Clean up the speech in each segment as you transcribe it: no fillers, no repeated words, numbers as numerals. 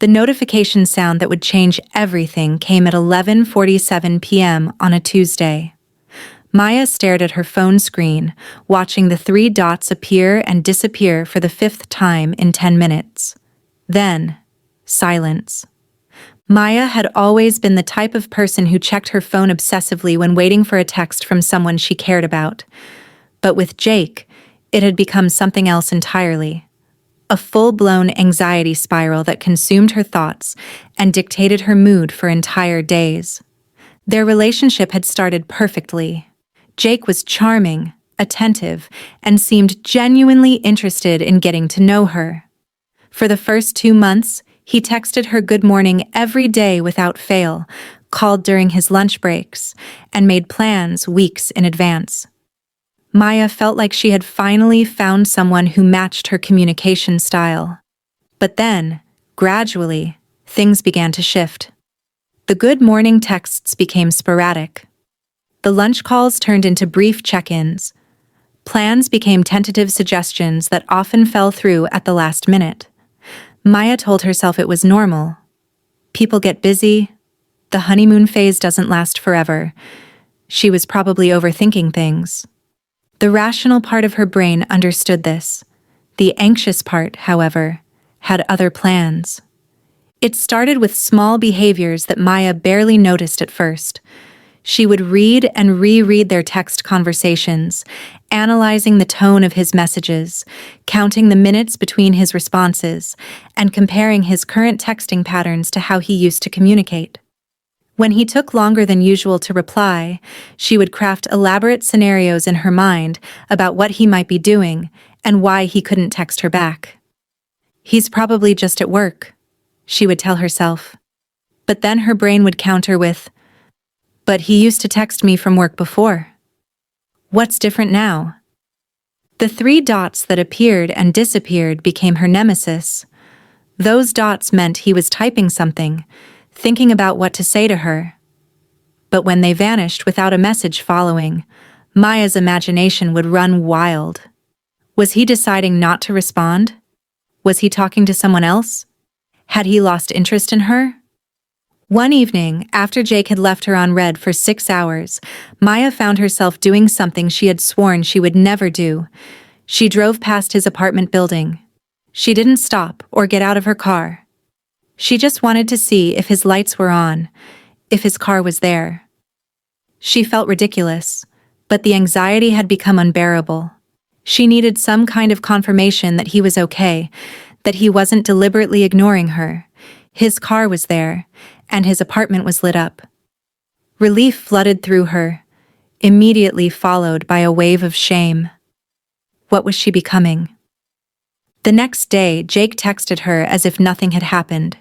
The notification sound that would change everything came at 11:47 p.m. on a Tuesday. Maya stared at her phone screen, watching the 3 dots appear and disappear for the 5th time in 10 minutes. Then, silence. Maya had always been the type of person who checked her phone obsessively when waiting for a text from someone she cared about. But with Jake, it had become something else entirely. A full-blown anxiety spiral that consumed her thoughts and dictated her mood for entire days. Their relationship had started perfectly. Jake was charming, attentive, and seemed genuinely interested in getting to know her. For the first 2 months, he texted her good morning every day without fail, called during his lunch breaks, and made plans weeks in advance. Maya felt like she had finally found someone who matched her communication style. But then, gradually, things began to shift. The good morning texts became sporadic. The lunch calls turned into brief check-ins. Plans became tentative suggestions that often fell through at the last minute. Maya told herself it was normal. People get busy. The honeymoon phase doesn't last forever. She was probably overthinking things. The rational part of her brain understood this. The anxious part, however, had other plans. It started with small behaviors that Maya barely noticed at first. She would read and reread their text conversations, analyzing the tone of his messages, counting the minutes between his responses, and comparing his current texting patterns to how he used to communicate. When he took longer than usual to reply, she would craft elaborate scenarios in her mind about what he might be doing and why he couldn't text her back. "He's probably just at work," she would tell herself. But then her brain would counter with, "But he used to text me from work before. What's different now?" The 3 dots that appeared and disappeared became her nemesis. Those dots meant he was typing something, thinking about what to say to her. But when they vanished without a message following, Maya's imagination would run wild. Was he deciding not to respond? Was he talking to someone else? Had he lost interest in her? One evening, after Jake had left her on red for 6 hours, Maya found herself doing something she had sworn she would never do. She drove past his apartment building. She didn't stop or get out of her car. She just wanted to see if his lights were on, if his car was there. She felt ridiculous, but the anxiety had become unbearable. She needed some kind of confirmation that he was okay, that he wasn't deliberately ignoring her. His car was there, and his apartment was lit up. Relief flooded through her, immediately followed by a wave of shame. What was she becoming? The next day, Jake texted her as if nothing had happened.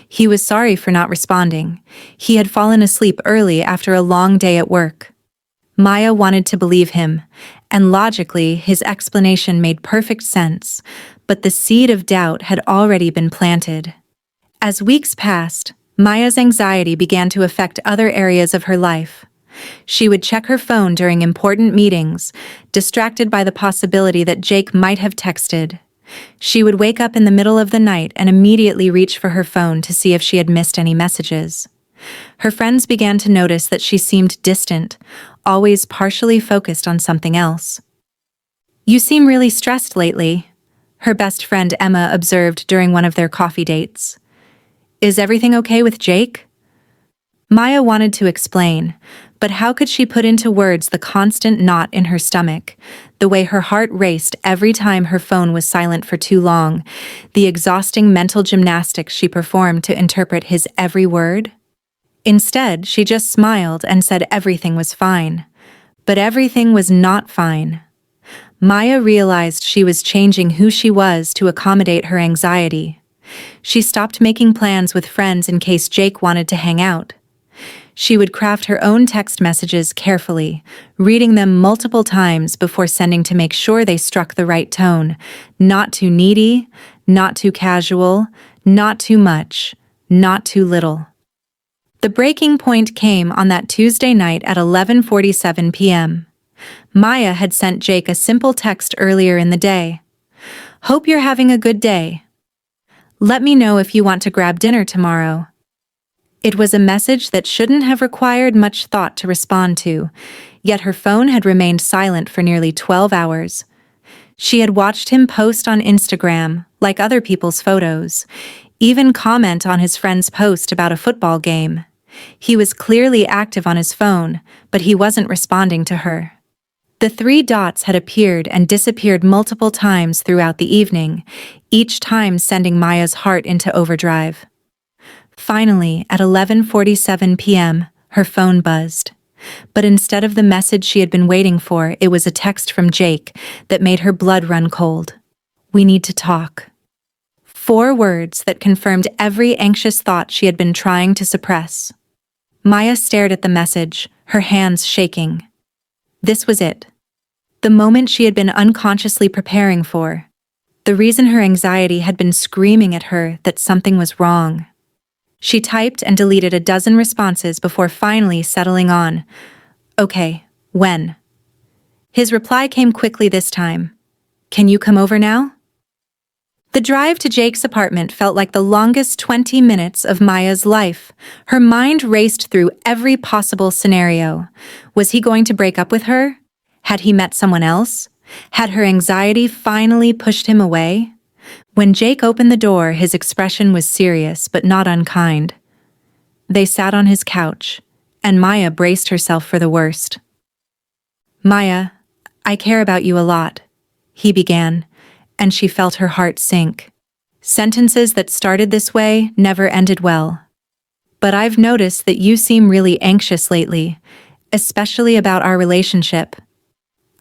He was sorry for not responding. He had fallen asleep early after a long day at work. Maya wanted to believe him, and logically, his explanation made perfect sense, but the seed of doubt had already been planted. As weeks passed, Maya's anxiety began to affect other areas of her life. She would check her phone during important meetings, distracted by the possibility that Jake might have texted. She would wake up in the middle of the night and immediately reach for her phone to see if she had missed any messages. Her friends began to notice that she seemed distant, always partially focused on something else. "You seem really stressed lately," her best friend Emma observed during one of their coffee dates. "Is everything okay with Jake?" Maya wanted to explain, but how could she put into words the constant knot in her stomach, the way her heart raced every time her phone was silent for too long, the exhausting mental gymnastics she performed to interpret his every word? Instead, she just smiled and said everything was fine. But everything was not fine. Maya realized she was changing who she was to accommodate her anxiety. She stopped making plans with friends in case Jake wanted to hang out. She would craft her own text messages carefully, reading them multiple times before sending to make sure they struck the right tone. Not too needy, not too casual, not too much, not too little. The breaking point came on that Tuesday night at 11:47 p.m. Maya had sent Jake a simple text earlier in the day. "Hope you're having a good day." Let me know if you want to grab dinner tomorrow. It was a message that shouldn't have required much thought to respond to, yet her phone had remained silent for nearly 12 hours. She had watched him post on Instagram, like other people's photos, even comment on his friend's post about a football game. He was clearly active on his phone, but he wasn't responding to her. The three dots had appeared and disappeared multiple times throughout the evening, each time sending Maya's heart into overdrive. Finally, at 11:47 p.m., her phone buzzed. But instead of the message she had been waiting for, it was a text from Jake that made her blood run cold. "We need to talk." 4 words that confirmed every anxious thought she had been trying to suppress. Maya stared at the message, her hands shaking. This was it. The moment she had been unconsciously preparing for. The reason her anxiety had been screaming at her that something was wrong. She typed and deleted a dozen responses before finally settling on, "Okay, when?" His reply came quickly this time. "Can you come over now?" The drive to Jake's apartment felt like the longest 20 minutes of Maya's life. Her mind raced through every possible scenario. Was he going to break up with her? Had he met someone else? Had her anxiety finally pushed him away? When Jake opened the door, his expression was serious but not unkind. They sat on his couch, and Maya braced herself for the worst. "Maya, I care about you a lot," he began, and she felt her heart sink. Sentences that started this way never ended well. "But I've noticed that you seem really anxious lately, especially about our relationship.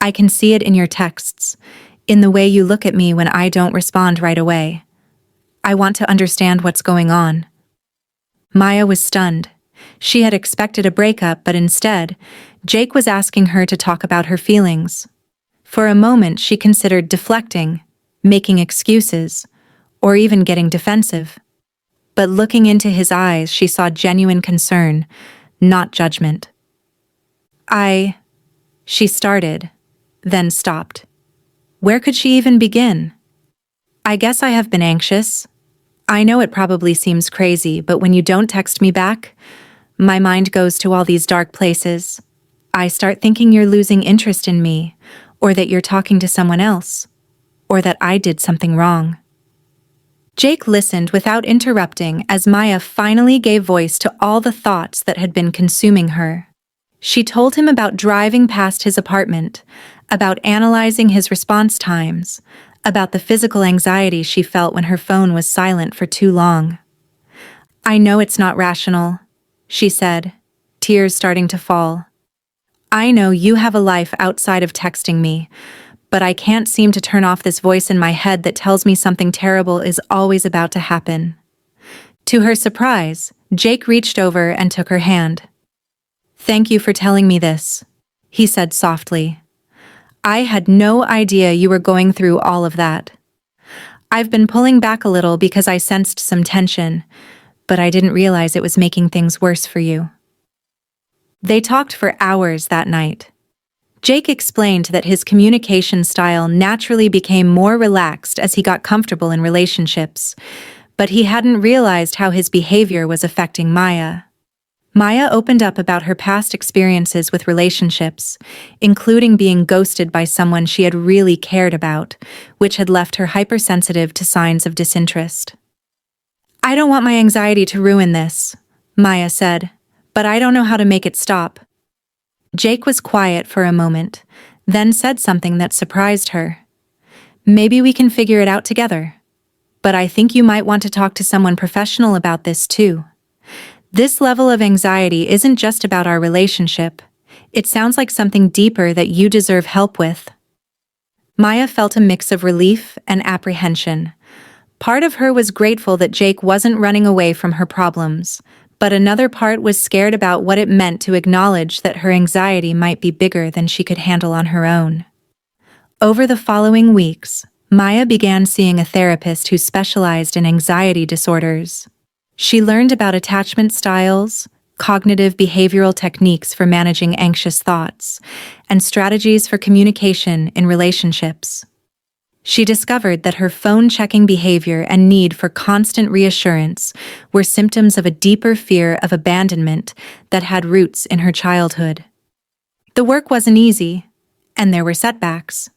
I can see it in your texts, in the way you look at me when I don't respond right away. I want to understand what's going on." Maya was stunned. She had expected a breakup, but instead, Jake was asking her to talk about her feelings. For a moment, she considered deflecting, making excuses, or even getting defensive. But looking into his eyes, she saw genuine concern, not judgment. She started, then stopped. Where could she even begin? "I guess I have been anxious. I know it probably seems crazy, but when you don't text me back, my mind goes to all these dark places. I start thinking you're losing interest in me, or that you're talking to someone else, or that I did something wrong." Jake listened without interrupting as Maya finally gave voice to all the thoughts that had been consuming her. She told him about driving past his apartment, about analyzing his response times, about the physical anxiety she felt when her phone was silent for too long. "I know it's not rational," she said, tears starting to fall. "I know you have a life outside of texting me, but I can't seem to turn off this voice in my head that tells me something terrible is always about to happen." To her surprise, Jake reached over and took her hand. "Thank you for telling me this," he said softly. "I had no idea you were going through all of that. I've been pulling back a little because I sensed some tension, but I didn't realize it was making things worse for you." They talked for hours that night. Jake explained that his communication style naturally became more relaxed as he got comfortable in relationships, but he hadn't realized how his behavior was affecting Maya. Maya opened up about her past experiences with relationships, including being ghosted by someone she had really cared about, which had left her hypersensitive to signs of disinterest. "I don't want my anxiety to ruin this," Maya said, "but I don't know how to make it stop." Jake was quiet for a moment, then said something that surprised her. "Maybe we can figure it out together. But I think you might want to talk to someone professional about this too. This level of anxiety isn't just about our relationship. It sounds like something deeper that you deserve help with." Maya felt a mix of relief and apprehension. Part of her was grateful that Jake wasn't running away from her problems, but another part was scared about what it meant to acknowledge that her anxiety might be bigger than she could handle on her own. Over the following weeks, Maya began seeing a therapist who specialized in anxiety disorders. She learned about attachment styles, cognitive behavioral techniques for managing anxious thoughts, and strategies for communication in relationships. She discovered that her phone-checking behavior and need for constant reassurance were symptoms of a deeper fear of abandonment that had roots in her childhood. The work wasn't easy, and there were setbacks.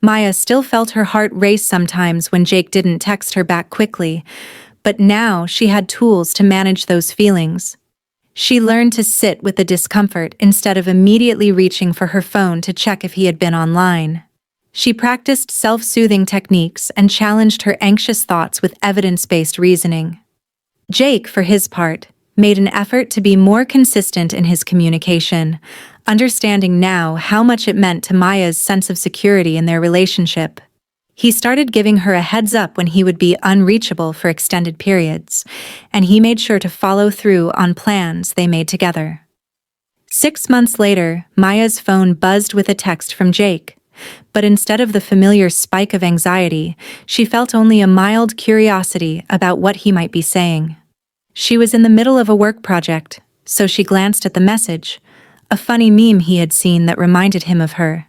Maya still felt her heart race sometimes when Jake didn't text her back quickly, but now she had tools to manage those feelings. She learned to sit with the discomfort instead of immediately reaching for her phone to check if he had been online. She practiced self-soothing techniques and challenged her anxious thoughts with evidence-based reasoning. Jake, for his part, made an effort to be more consistent in his communication, understanding now how much it meant to Maya's sense of security in their relationship. He started giving her a heads up when he would be unreachable for extended periods, and he made sure to follow through on plans they made together. 6 months later, Maya's phone buzzed with a text from Jake, but instead of the familiar spike of anxiety, she felt only a mild curiosity about what he might be saying. She was in the middle of a work project, so she glanced at the message, a funny meme he had seen that reminded him of her,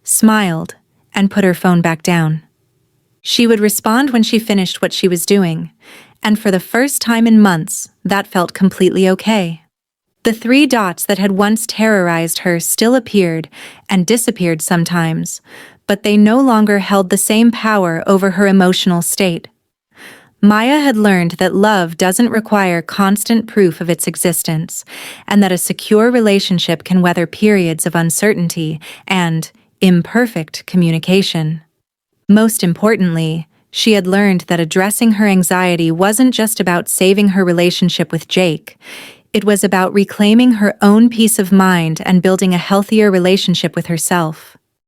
smiled, and put her phone back down. She would respond when she finished what she was doing, and for the first time in months, that felt completely okay. The 3 dots that had once terrorized her still appeared and disappeared sometimes, but they no longer held the same power over her emotional state. Maya had learned that love doesn't require constant proof of its existence, and that a secure relationship can weather periods of uncertainty and imperfect communication. Most importantly, she had learned that addressing her anxiety wasn't just about saving her relationship with Jake. It was about reclaiming her own peace of mind and building a healthier relationship with herself.